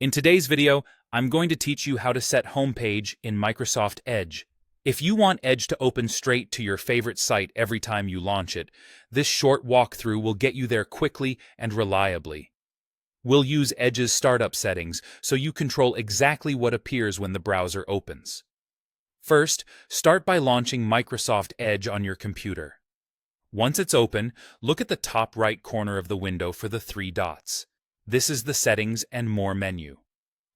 In today's video, I'm going to teach you how to set homepage in Microsoft Edge. If you want Edge to open straight to your favorite site every time you launch it, this short walkthrough will get you there quickly and reliably. We'll use Edge's startup settings so you control exactly what appears when the browser opens. First, start by launching Microsoft Edge on your computer. Once it's open, look at the top right corner of the window for the three dots. This is the Settings and More menu.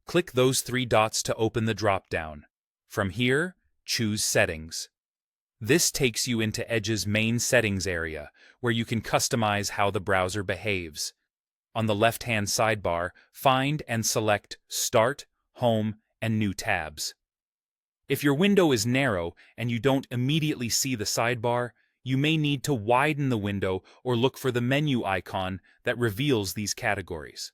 Click those three dots to open the drop-down. From here, choose Settings. This takes you into Edge's main settings area, where you can customize how the browser behaves. On the left-hand sidebar, find and select Start, Home, and New tabs. If your window is narrow and you don't immediately see the sidebar, you may need to widen the window or look for the menu icon that reveals these categories.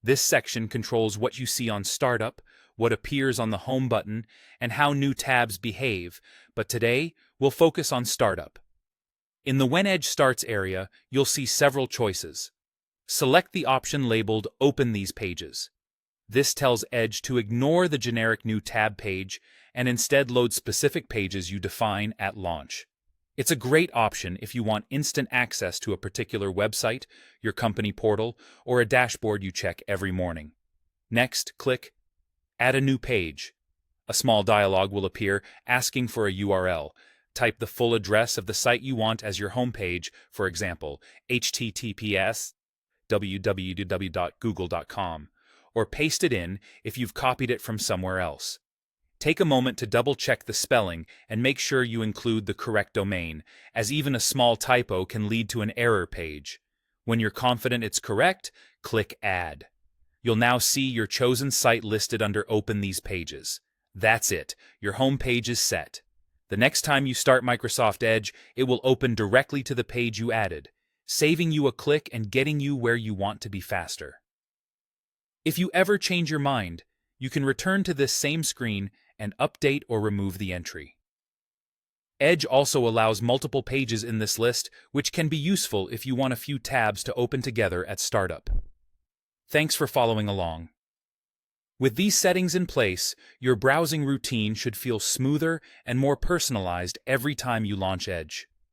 This section controls what you see on startup, what appears on the home button, and how new tabs behave, but today we'll focus on startup. In the When Edge Starts area, you'll see several choices. Select the option labeled Open these pages. This tells Edge to ignore the generic New tab page and instead load specific pages you define at launch. It's a great option if you want instant access to a particular website, your company portal, or a dashboard you check every morning. Next, click Add a new page. A small dialog will appear asking for a URL. Type the full address of the site you want as your homepage, for example, https://www.google.com, or paste it in if you've copied it from somewhere else. Take a moment to double-check the spelling and make sure you include the correct domain, as even a small typo can lead to an error page. When you're confident it's correct, click Add. You'll now see your chosen site listed under Open these pages. That's it, your home page is set. The next time you start Microsoft Edge, it will open directly to the page you added, saving you a click and getting you where you want to be faster. If you ever change your mind, you can return to this same screen and update or remove the entry. Edge also allows multiple pages in this list, which can be useful if you want a few tabs to open together at startup. Thanks for following along. With these settings in place, your browsing routine should feel smoother and more personalized every time you launch Edge.